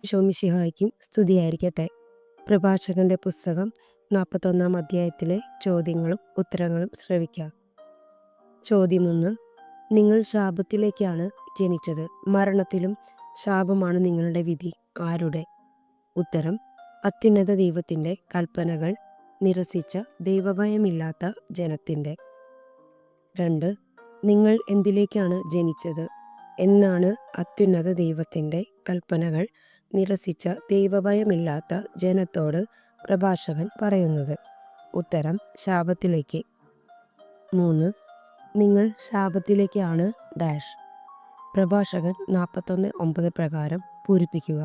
ശോമിശിഹായ്ക്കും സ്തുതിയായിരിക്കട്ടെ. പ്രഭാഷകന്റെ പുസ്തകം 41 അധ്യായത്തിലെ ചോദ്യങ്ങളും ഉത്തരങ്ങളും ശ്രവിക്കാം. ചോദ്യം 1. നിങ്ങൾ ശാപത്തിലേക്കാണ് ജനിച്ചത്. മരണത്തിലും ശാപമാണ് നിങ്ങളുടെ വിധി. ആരുടെ? ഉത്തരം: അത്യുന്നത ദൈവത്തിൻ്റെ കൽപ്പനകൾ നിരസിച്ച ദൈവഭയമില്ലാത്ത ജനത്തിൻ്റെ. 2. നിങ്ങൾ എന്തിലേക്കാണ് ജനിച്ചത്? എന്നാണ് അത്യുന്നത ദൈവത്തിൻ്റെ കൽപ്പനകൾ നിരസിച്ച ദൈവഭയമില്ലാത്ത ജനത്തോട് പ്രഭാഷകൻ പറയുന്നത്. ഉത്തരം: ശാപത്തിലേക്ക്. 3. നിങ്ങൾ ശാപത്തിലേക്കാണ് ഡാഷ്. പ്രഭാഷകൻ 41:9 പ്രകാരം പൂരിപ്പിക്കുക.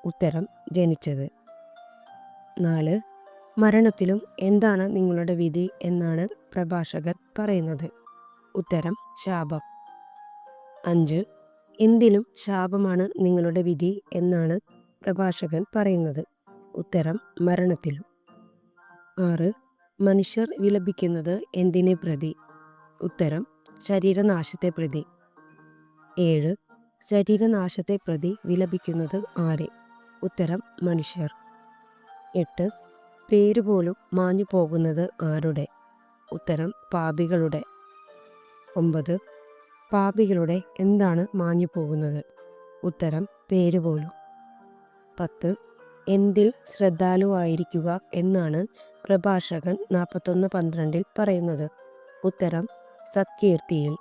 ഉത്തരം: ജനിച്ചത്. 4. മരണത്തിലും എന്താണ് നിങ്ങളുടെ വിധി എന്നാണ് പ്രഭാഷകൻ പറയുന്നത്. ഉത്തരം: ശാപം. 5. എന്തിലും ശാപമാണ് നിങ്ങളുടെ വിധി എന്നാണ് പ്രഭാഷകൻ പറയുന്നത്. ഉത്തരം: മരണത്തിലും. 6. മനുഷ്യർ വിലപിക്കുന്നത് എന്തിനെ പ്രതി? ഉത്തരം: ശരീരനാശത്തെ പ്രതി. 7. ശരീരനാശത്തെ പ്രതി വിലപിക്കുന്നത് ആരെ? ഉത്തരം: മനുഷ്യർ. 8. പേരുപോലും മാഞ്ഞു പോകുന്നത് ആരുടെ? ഉത്തരം: പാപികളുടെ. 9. പാപികളുടെ എന്താണ് മാഞ്ഞു പോകുന്നത്? ഉത്തരം: പേരുപോലും. 10. എന്തിൽ ശ്രദ്ധാലുവായിരിക്കുക എന്നാണ് പ്രഭാഷകൻ 41:12 പറയുന്നത്. ഉത്തരം: സത്കീർത്തിയിൽ.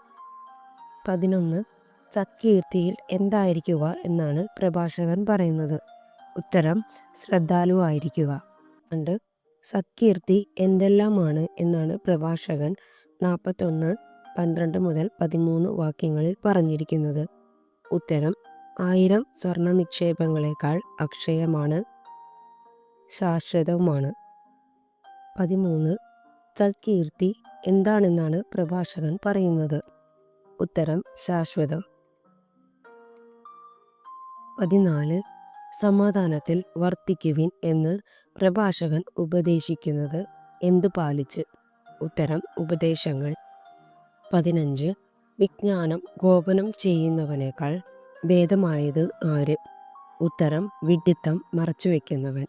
11. സത്കീർത്തിയിൽ എന്തായിരിക്കുക എന്നാണ് പ്രഭാഷകൻ പറയുന്നത്. ഉത്തരം: ശ്രദ്ധാലുവായിരിക്കുക. 2. സത്കീർത്തി എന്തെല്ലാമാണ് എന്നാണ് പ്രഭാഷകൻ 41:12 മുതൽ 13 വാക്യങ്ങളിൽ പറഞ്ഞിരിക്കുന്നത്. ഉത്തരം: 1000 സ്വർണ്ണ നിക്ഷേപങ്ങളെക്കാൾ അക്ഷയമാണ്, ശാശ്വതവുമാണ്. 13. സത്കീർത്തി എന്താണെന്നാണ് പ്രഭാഷകൻ പറയുന്നത്. ഉത്തരം: ശാശ്വതം. 14. സമാധാനത്തിൽ വർത്തിക്കുവിൻ എന്ന് പ്രഭാഷകൻ ഉപദേശിക്കുന്നത് എന്ത് പാലിച്ച്? ഉത്തരം: ഉപദേശങ്ങൾ. 15. വിജ്ഞാനം ഗോപനം ചെയ്യുന്നവനേക്കാൾ ഭേദമായത് ആര്? ഉത്തരം: വിഡ്ഢിത്തം മറച്ചുവെക്കുന്നവൻ.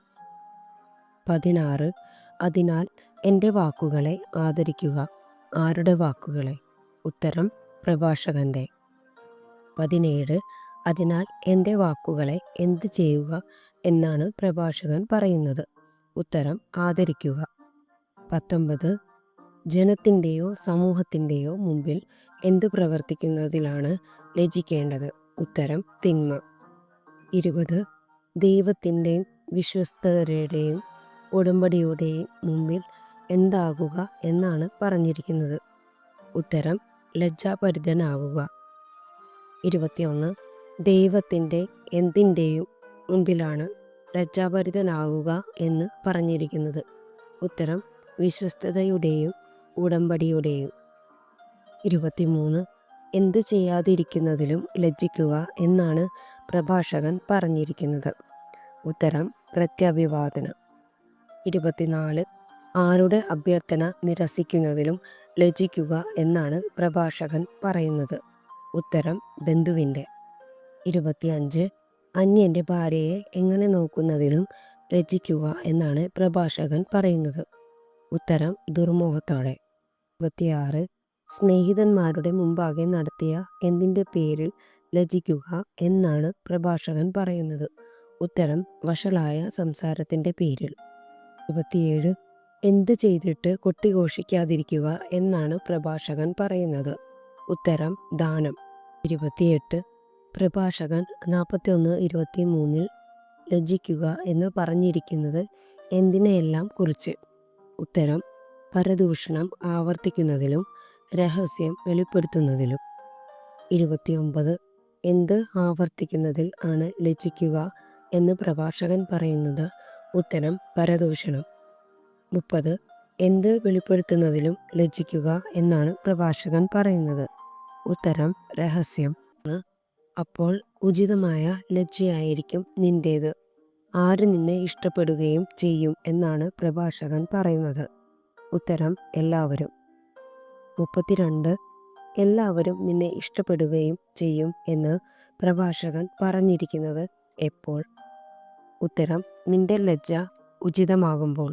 16. അതിനാൽ എൻ്റെ വാക്കുകളെ ആദരിക്കുക. ആരുടെ വാക്കുകളെ? ഉത്തരം: പ്രഭാഷകൻ്റെ. 17. അതിനാൽ എൻ്റെ വാക്കുകളെ എന്ത് ചെയ്യുക എന്നാണ് പ്രഭാഷകൻ പറയുന്നത്. ഉത്തരം: ആദരിക്കുക. 19. ജനത്തിൻ്റെയോ സമൂഹത്തിൻ്റെയോ മുമ്പിൽ എന്ത് പ്രവർത്തിക്കുന്നതിലാണ് ലജ്ജിക്കേണ്ടത്? ഉത്തരം: തിന്മ. 20. ദൈവത്തിൻ്റെയും വിശ്വസ്തരുടെയും ഉടമ്പടിയുടെയും മുമ്പിൽ എന്താകുക എന്നാണ് പറഞ്ഞിരിക്കുന്നത്. ഉത്തരം: ലജ്ജാപരിതനാകുക. 21. ദൈവത്തിൻ്റെ എന്തിൻ്റെയും മുമ്പിലാണ് ലജ്ജാപരിതനാകുക എന്ന് പറഞ്ഞിരിക്കുന്നത്. ഉത്തരം: വിശ്വസ്തതയുടെയും ഉടമ്പടിയുടെയും. 23. എന്ത് ചെയ്യാതിരിക്കുന്നതിലും ലജ്ജിക്കുക എന്നാണ് പ്രഭാഷകൻ പറഞ്ഞിരിക്കുന്നത്. ഉത്തരം: പ്രത്യഭിവാദനം. 24. ആരുടെ അഭ്യർത്ഥന നിരസിക്കുന്നതിലും ലജ്ജിക്കുക എന്നാണ് പ്രഭാഷകൻ പറയുന്നത്. ഉത്തരം: ബന്ധുവിൻ്റെ. 25. അന്യൻ്റെ ഭാര്യയെ എങ്ങനെ നോക്കുന്നതിലും ലജ്ജിക്കുക എന്നാണ് പ്രഭാഷകൻ പറയുന്നത്. ഉത്തരം: ദുർമോഹത്തോടെ. 26. സ്നേഹിതന്മാരുടെ മുമ്പാകെ നടത്തിയ എന്തിൻ്റെ പേരിൽ ലജ്ജിക്കുക എന്നാണ് പ്രഭാഷകൻ പറയുന്നത്. ഉത്തരം: വഷളായ സംസാരത്തിൻ്റെ പേരിൽ. 27. എന്ത് ചെയ്തിട്ട് കൊട്ടിഘോഷിക്കാതിരിക്കുക എന്നാണ് പ്രഭാഷകൻ പറയുന്നത്. ഉത്തരം: ദാനം. 28. പ്രഭാഷകൻ 41:23 ലജ്ജിക്കുക എന്ന് പറഞ്ഞിരിക്കുന്നത് എന്തിനെയെല്ലാം കുറിച്ച്? ഉത്തരം: പരദൂഷണം ആവർത്തിക്കുന്നതിലും രഹസ്യം വെളിപ്പെടുത്തുന്നതിലും. 29. എന്ത് ആവർത്തിക്കുന്നതിൽ ആണ് ലജ്ജിക്കുക എന്ന് പ്രഭാഷകൻ പറയുന്നത്? ഉത്തരം: പരദൂഷണം. 30. എന്ത് വെളിപ്പെടുത്തുന്നതിലും ലജ്ജിക്കുക എന്നാണ് പ്രഭാഷകൻ പറയുന്നത്. ഉത്തരം: രഹസ്യം. അപ്പോൾ ഉചിതമായ ലജ്ജയായിരിക്കും നിന്റേത്. ആര് നിന്നെ ഇഷ്ടപ്പെടുകയും ചെയ്യും എന്നാണ് പ്രഭാഷകൻ പറയുന്നത്. ഉത്തരം: എല്ലാവരും. 32. എല്ലാവരും നിന്നെ ഇഷ്ടപ്പെടുകയും ചെയ്യും എന്ന് പ്രഭാഷകൻ പറഞ്ഞിരിക്കുന്നത് എപ്പോൾ? ഉത്തരം നിന്റെ ലജ്ജ ഉചിതമാകുമ്പോൾ.